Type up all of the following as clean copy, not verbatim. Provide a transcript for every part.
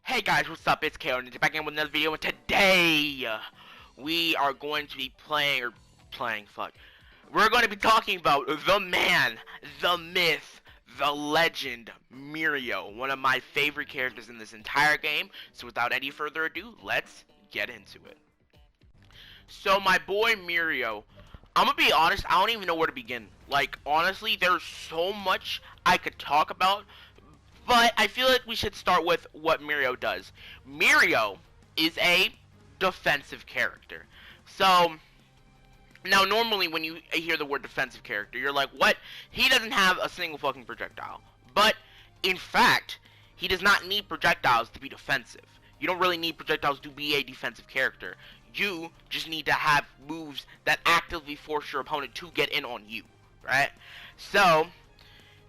Hey guys, what's up? It's KoninjaX back in with another video, and today we are going to be we're going to be talking about the man, the myth, the legend, Mirio, one of my favorite characters in this entire game. So without any further ado, let's get into it. So my boy Mirio, I'm gonna be honest, I don't even know where to begin. Like, honestly, there's so much I could talk about. But I feel like we should start with what Mirio does. Mirio is a defensive character. So, now normally when you hear the word defensive character, you're like, what? He doesn't have a single fucking projectile. But, in fact, he does not need projectiles to be defensive. You don't really need projectiles to be a defensive character. You just need to have moves that actively force your opponent to get in on you, right? So,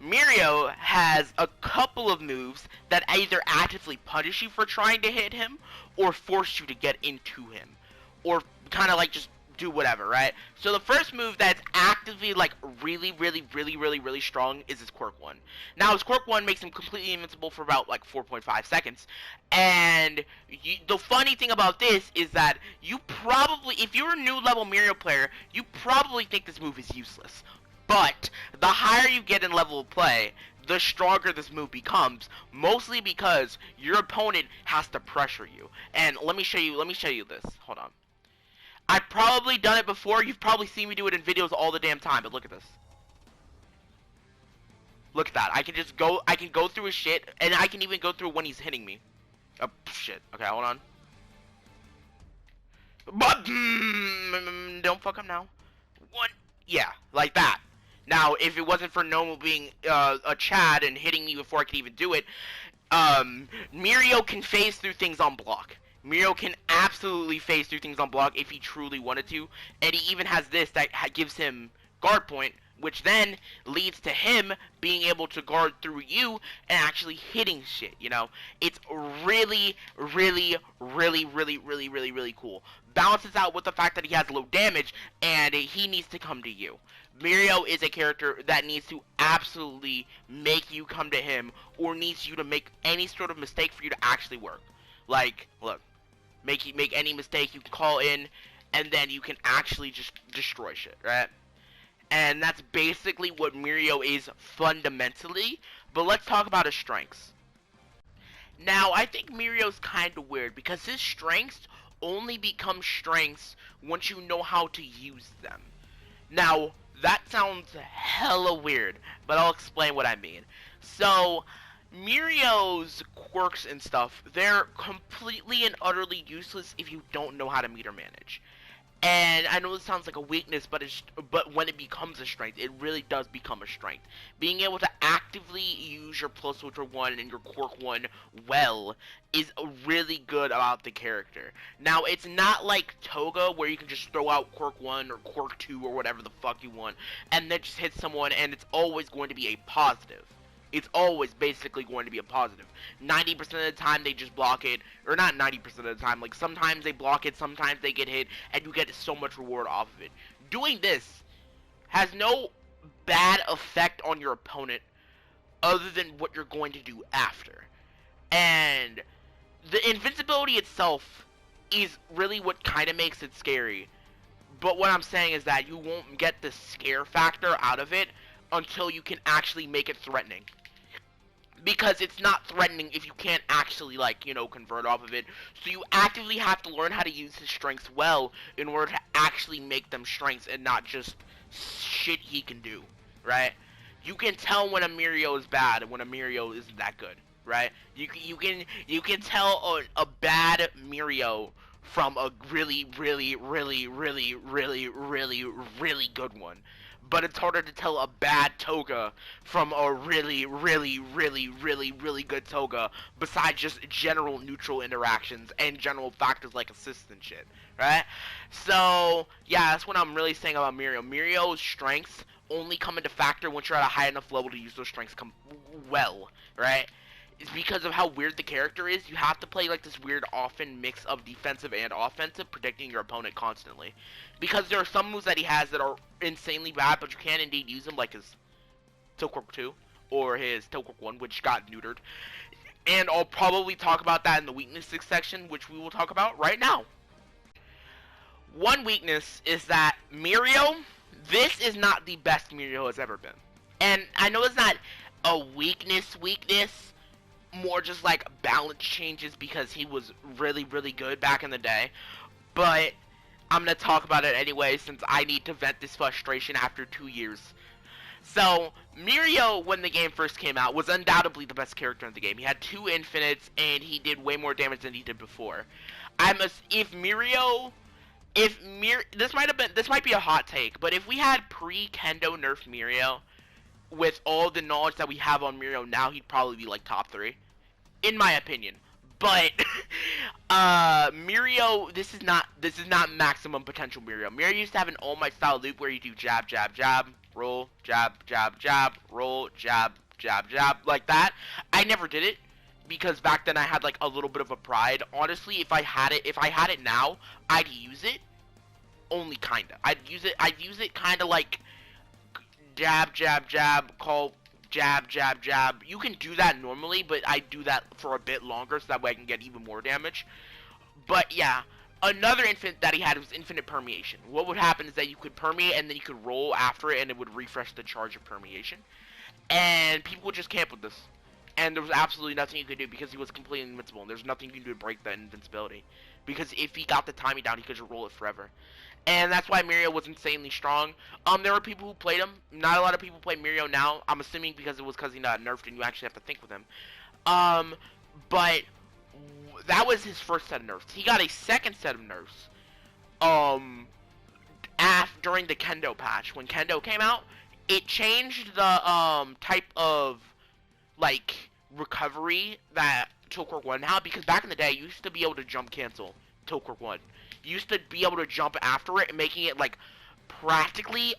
Mirio has a couple of moves that either actively punish you for trying to hit him, or force you to get into him, or kind of like just do whatever, right? So the first move that's actively like really strong is his Quirk 1. Now his Quirk 1 makes him completely invincible for about like 4.5 seconds, and the funny thing about this is that you probably, if you're a new level Mirio player, you probably think this move is useless. But the higher you get in level of play, the stronger this move becomes, mostly because your opponent has to pressure you. And let me show you this. Hold on. I've probably done it before. You've probably seen me do it in videos all the damn time, but look at this. Look at that. I can go through his shit, and I can even go through when he's hitting me. Oh, shit. Okay, hold on. But, don't fuck up now. One. Yeah, like that. Now, if it wasn't for Nomo being a Chad and hitting me before I could even do it, Mirio can phase through things on block. Mirio can absolutely phase through things on block if he truly wanted to, and he even has this that gives him guard point, which then leads to him being able to guard through you and actually hitting shit, you know? It's really cool. Balances out with the fact that he has low damage and he needs to come to you. Mirio is a character that needs to absolutely make you come to him, or needs you to make any sort of mistake for you to actually work. Like, look, make any mistake, you can call in, and then you can actually just destroy shit, right? And that's basically what Mirio is fundamentally, but let's talk about his strengths. Now, I think Mirio's kind of weird, because his strengths only become strengths once you know how to use them. Now, that sounds hella weird, but I'll explain what I mean. So, Mirio's quirks and stuff, they're completely and utterly useless if you don't know how to meter manage. And I know this sounds like a weakness, but when it becomes a strength, it really does become a strength. Being able to actively use your plus switcher 1 and your quirk 1 well is really good about the character. Now, it's not like Toga, where you can just throw out quirk 1 or quirk 2 or whatever the fuck you want, and then just hit someone, and it's always going to be a positive. It's always basically going to be a positive. 90% of the time they just block it, or not 90% of the time, like sometimes they block it, sometimes they get hit, and you get so much reward off of it. Doing this has no bad effect on your opponent other than what you're going to do after. And the invincibility itself is really what kind of makes it scary. But what I'm saying is that you won't get the scare factor out of it until you can actually make it threatening. Because it's not threatening if you can't actually, like, you know, convert off of it. So you actively have to learn how to use his strengths well in order to actually make them strengths and not just shit he can do, right? You can tell when a Mirio is bad and when a Mirio isn't that good, right? You can tell a bad Mirio from a really good one. But it's harder to tell a bad Toga from a really good Toga, besides just general neutral interactions and general factors like assists and shit, right? So, yeah, that's what I'm really saying about Mirio. Mirio's strengths only come into factor once you're at a high enough level to use those strengths well, right? It's because of how weird the character is. You have to play like this weird often mix of defensive and offensive, predicting your opponent constantly. Because there are some moves that he has that are insanely bad, but you can indeed use them, like his Quirk 2 or his Quirk 1, which got neutered. And I'll probably talk about that in the weaknesses section, which we will talk about right now. One weakness is that Mirio, this is not the best Mirio has ever been. And I know it's not a weakness, more just like balance changes because he was really, really good back in the day. But I'm going to talk about it anyway since I need to vent this frustration after 2 years. So, Mirio, when the game first came out, was undoubtedly the best character in the game. He had 2 infinites, and he did way more damage than he did before. This might be a hot take, but if we had pre-Kendo nerf Mirio, with all the knowledge that we have on Mirio now, he'd probably be like top 3, in my opinion. But Mirio, this is not maximum potential Mirio. Mirio used to have an All Might style loop where you do jab, jab, jab, roll, jab, jab, jab, roll, jab, jab, jab, like that. I never did it because back then I had like a little bit of a pride. Honestly, if I had it now, I'd use it. Only kinda. I'd use it kinda like jab, jab, jab, call jab, jab, jab. You can do that normally, but I do that for a bit longer so that way I can get even more damage. But yeah, another infinite that he had was infinite permeation. What would happen is that you could permeate and then you could roll after it and it would refresh the charge of permeation. And people would just camp with this. And there was absolutely nothing you could do because he was completely invincible. And there's nothing you can do to break that invincibility. Because if he got the timing down, he could just roll it forever. And that's why Mirio was insanely strong. There were people who played him. Not a lot of people play Mirio now. I'm assuming because it was because he got nerfed and you actually have to think with him. But that was his first set of nerfs. He got a second set of nerfs. During the Kendo patch. When Kendo came out, it changed the type of like recovery that Tiltquirk 1 had, because back in the day you used to be able to jump cancel Tiltquirk 1. You used to be able to jump after it, making it like practically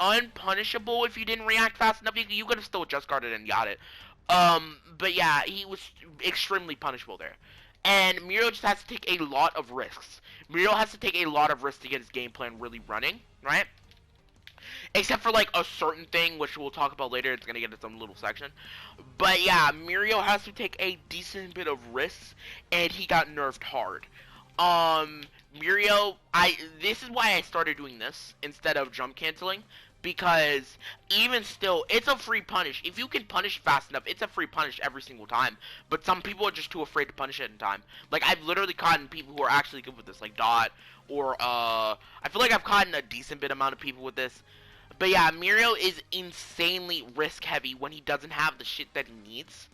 unpunishable if you didn't react fast enough. You could have still just guarded and got it. But yeah, he was extremely punishable there. And Mirio just has to take a lot of risks. Mirio has to take a lot of risks to get his game plan really running, right? Except for like a certain thing, which we'll talk about later. It's gonna get its own little section. But yeah, Mirio has to take a decent bit of risks, and he got nerfed hard. Mirio, this is why I started doing this instead of jump canceling, because even still, it's a free punish. If you can punish fast enough, it's a free punish every single time. But some people are just too afraid to punish it in time. Like, I've literally caught people who are actually good with this, like Dot, or, I feel like I've caught a decent bit amount of people with this. But yeah, Mirio is insanely risk heavy when he doesn't have the shit that he needs,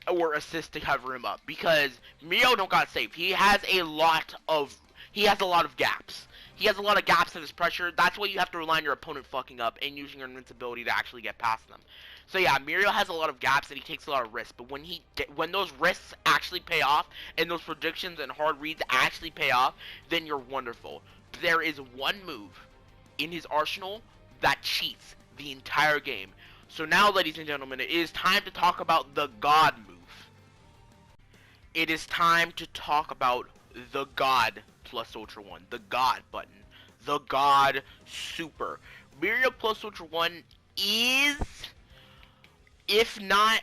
or assist to cover him up, because Mirio don't got saved. He has a lot of gaps. He has a lot of gaps in his pressure. That's why you have to rely on your opponent fucking up and using your invincibility to actually get past them. So yeah, Mirio has a lot of gaps and he takes a lot of risks. But when those risks actually pay off and those predictions and hard reads actually pay off, then you're wonderful. There is one move in his arsenal that cheats the entire game. So now, ladies and gentlemen, it is time to talk about the God move. It is time to talk about the God plus Ultra 1, the God button, the God Super. Mirio plus Ultra 1 is, if not,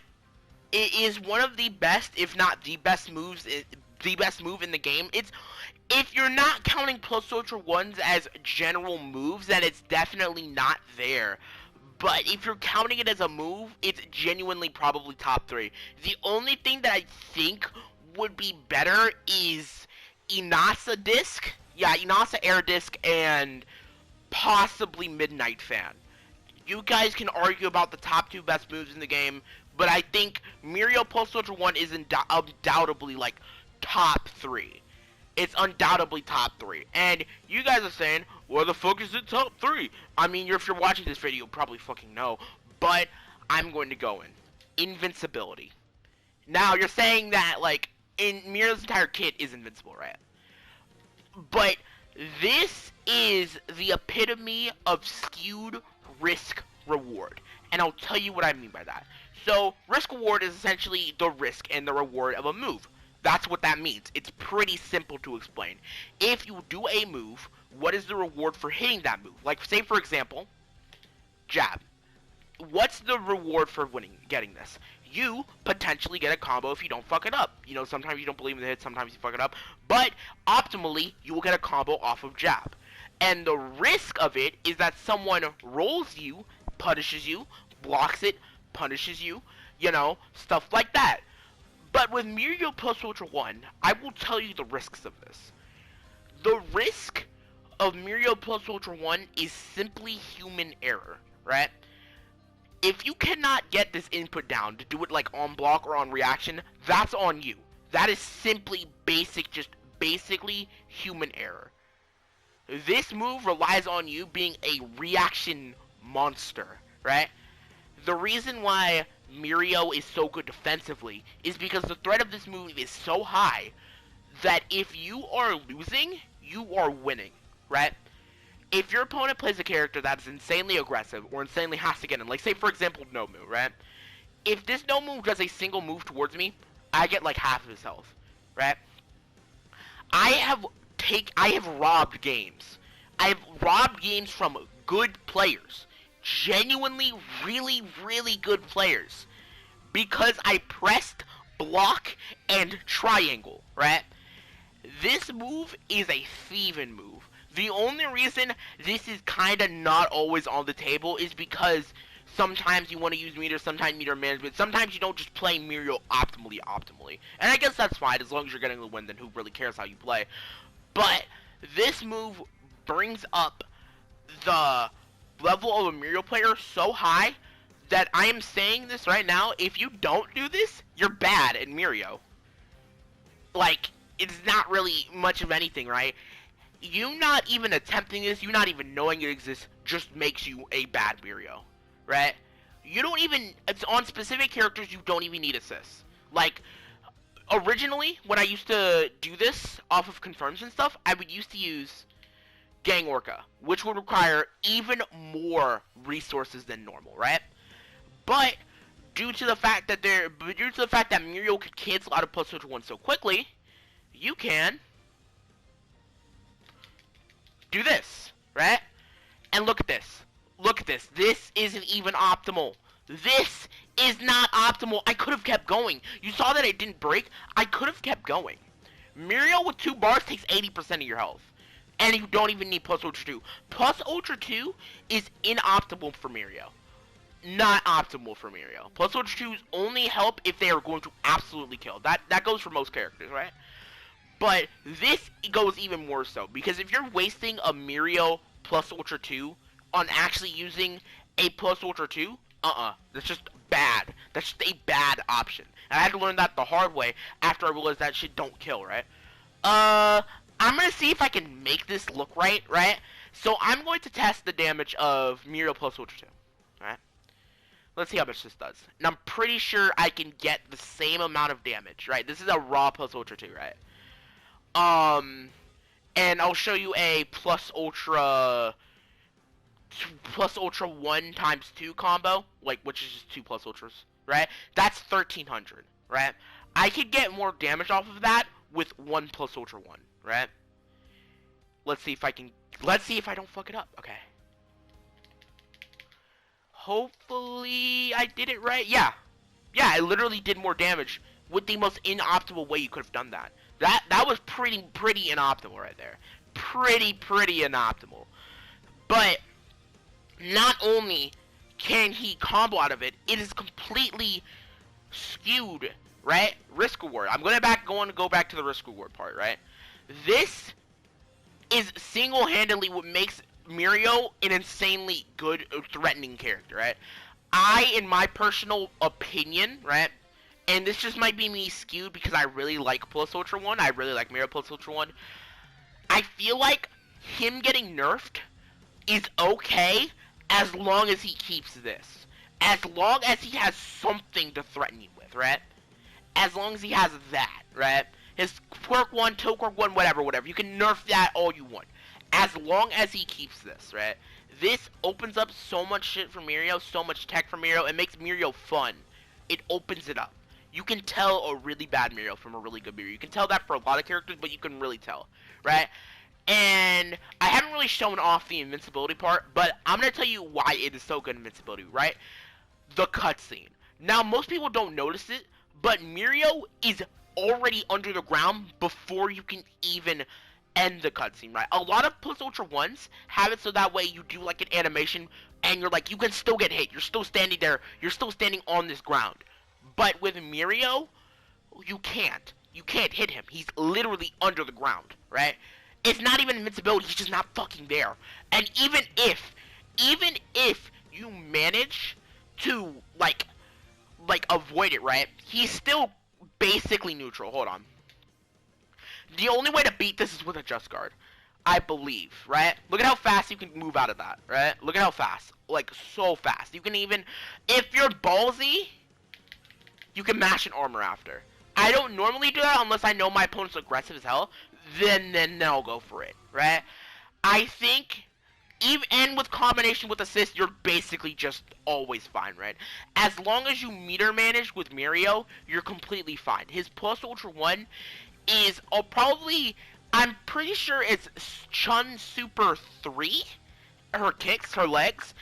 it is one of the best, if not the best moves, the best move in the game. It's, if you're not counting plus Ultra 1s as general moves, then it's definitely not there. But if you're counting it as a move, it's genuinely probably top 3. The only thing that I think would be better is Inasa Disc. Yeah, Inasa Air Disc and possibly Midnight Fan. You guys can argue about the top 2 best moves in the game, but I think Mirio plus Ultra 1 is undoubtedly like top 3. It's undoubtedly top 3. And you guys are saying, where the fuck is it top 3? I mean, if you're watching this video, you'll probably fucking know. But I'm going to go in. Invincibility. Now, you're saying that, like, Mirio's entire kit is invincible, right? But this is the epitome of skewed risk reward. And I'll tell you what I mean by that. So, risk reward is essentially the risk and the reward of a move. That's what that means. It's pretty simple to explain. If you do a move, what is the reward for hitting that move? Like, say for example, jab. What's the reward for getting this? you potentially get a combo if you don't fuck it up. You know, sometimes you don't believe in the hit, sometimes you fuck it up, but optimally, you will get a combo off of jab. And the risk of it is that someone rolls you, punishes you, blocks it, punishes you, you know, stuff like that. But with Muriel plus Ultra 1, I will tell you the risks of this. The risk of Muriel plus Ultra 1 is simply human error, right? If you cannot get this input down to do it like on block or on reaction, that's on you. That is simply basically human error. This move relies on you being a reaction monster, right? The reason why Mirio is so good defensively is because the threat of this move is so high that if you are losing, you are winning, right? If your opponent plays a character that's insanely aggressive or insanely has to get in, like say for example Nomu, right? If this Nomu does a single move towards me, I get like half of his health, right? I have robbed games. I have robbed games from good players. Genuinely really, really good players. Because I pressed block and triangle, right? This move is a thieving move. The only reason this is kinda not always on the table is because sometimes you want to use meter, sometimes meter management, sometimes you don't just play Mirio optimally. And I guess that's fine, as long as you're getting the win, then who really cares how you play. But this move brings up the level of a Mirio player so high that I am saying this right now, if you don't do this, you're bad at Mirio. Like, it's not really much of anything, right? You not even attempting this, you not even knowing it exists, just makes you a bad Mirio, right? You don't even, it's on specific characters, you don't even need assists. Like, originally, when I used to do this off of confirms and stuff, I would used to use Gang Orca, which would require even more resources than normal, right? But due to the fact that Mirio could cancel out of plus Ultra 1 so quickly, you can do this, right? And look at this. Look at this. This isn't even optimal. This is not optimal. I could have kept going. You saw that it didn't break. I could have kept going. Mirio with 2 bars takes 80% of your health. And you don't even need plus Ultra 2. Plus Ultra 2 is inoptimal for Mirio. Not optimal for Mirio. Plus Ultra 2s only help if they are going to absolutely kill. That goes for most characters, right? But this goes even more so, because if you're wasting a Mirio plus Ultra 2 on actually using a plus Ultra 2, that's just bad. That's just a bad option. And I had to learn that the hard way after I realized that shit don't kill, right? I'm gonna see if I can make this look right? So I'm going to test the damage of Mirio plus Ultra 2, alright? Let's see how much this does. And I'm pretty sure I can get the same amount of damage, right? This is a raw plus Ultra 2, right? And I'll show you a plus Ultra 1 times 2 combo, like, which is just 2 plus Ultras, right? That's 1300, right? I could get more damage off of that with 1 plus Ultra 1, right? Let's see if I don't fuck it up, okay. Hopefully I did it right. Yeah, I literally did more damage with the most inoptimal way you could have done that. That was pretty inoptimal right there. Pretty inoptimal. But not only can he combo out of it, it is completely skewed, right? Risk reward. I'm gonna go back to the risk reward part, right? This is single-handedly what makes Mirio an insanely good, threatening character, right? In my personal opinion, right? And this just might be me skewed because I really like plus Ultra 1. I really like Mirio plus Ultra 1. I feel like him getting nerfed is okay as long as he keeps this. As long as he has something to threaten you with, right? As long as he has that, right? His quirk 1, toe quirk 1, whatever. You can nerf that all you want. As long as he keeps this, right? This opens up so much shit for Mirio, so much tech for Mirio. It makes Mirio fun. It opens it up. You can tell a really bad Mirio from a really good Mirio. You can tell that for a lot of characters, but you can really tell, right? And I haven't really shown off the invincibility part, but I'm going to tell you why it is so good invincibility, right? The cutscene. Now, most people don't notice it, but Mirio is already under the ground before you can even end the cutscene, right? A lot of Plus Ultra 1s have it so that way you do like an animation and you're like, you can still get hit. You're still standing there. You're still standing on this ground. But with Mirio, you can't. You can't hit him. He's literally under the ground, right? It's not even invincibility. He's just not fucking there. And even if you manage to like avoid it, right? He's still basically neutral. Hold on. The only way to beat this is with a Just Guard, I believe, right? Look at how fast you can move out of that, right? Look at how fast, like so fast. You can even, if you're ballsy, you can mash an armor after. I don't normally do that unless I know my opponent's aggressive as hell. Then I'll go for it, right? I think even and with combination with assist, you're basically just always fine, right? As long as you meter manage with Mirio, you're completely fine. His Plus Ultra 1 is probably, I'm pretty sure it's Chun Super 3, her kicks, her legs.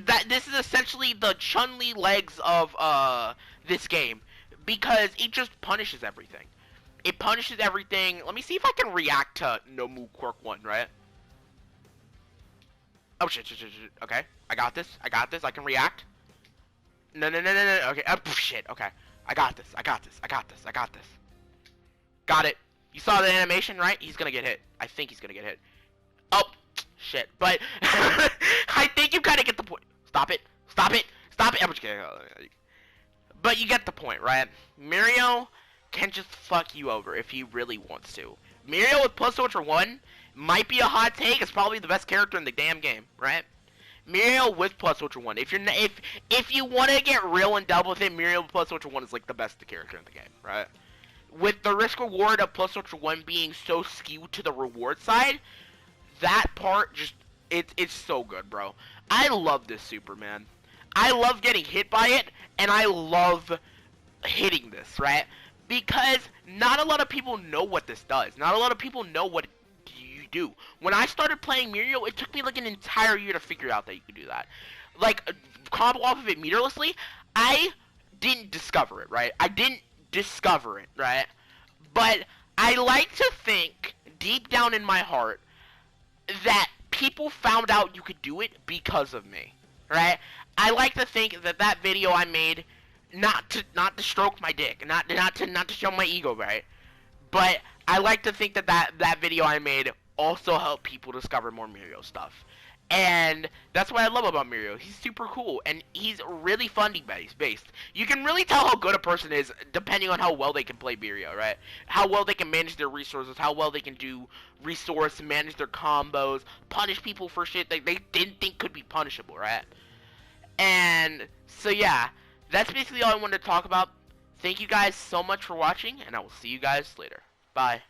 That this is essentially the Chun-Li legs of this game, because it just punishes everything. It punishes everything. Let me see if I can react to No Move Quirk 1, right? Oh shit. Okay, I got this. I can react. No. Okay. Shit. Okay. I got this. Got it. You saw the animation, right? He's gonna get hit. I think he's gonna get hit. Oh, shit. But I think you kind of get the point. Stop it. I'm just kidding. But you get the point, right? Mirio can just fuck you over if he really wants to. Mirio with Plus Ultra 1 might be a hot take. It's probably the best character in the damn game, right? Mirio with Plus Ultra 1. If you want to get real and double with it, Mirio with Plus Ultra 1 is like the best character in the game, right? With the risk reward of Plus Ultra 1 being so skewed to the reward side, that part just it's so good, bro. I love this Superman. I love getting hit by it, and I love hitting this, right? Because not a lot of people know what this does. Not a lot of people know what you do. When I started playing Mirio, it took me like an entire year to figure out that you could do that. Like, combo off of it meterlessly, I didn't discover it, right? I didn't discover it, right? But I like to think, deep down in my heart, that people found out you could do it because of me, right? I like to think that that video I made, not to stroke my dick, not to show my ego, right? But I like to think that video I made also helped people discover more Mirio stuff. And that's what I love about Mirio. He's super cool, and he's really funny based. You can really tell how good a person is depending on how well they can play Mirio, right? How well they can manage their resources, how well they can do resource, manage their combos, punish people for shit they didn't think could be punishable, right? And so yeah, that's basically all I wanted to talk about. Thank you guys so much for watching, and I will see you guys later. Bye.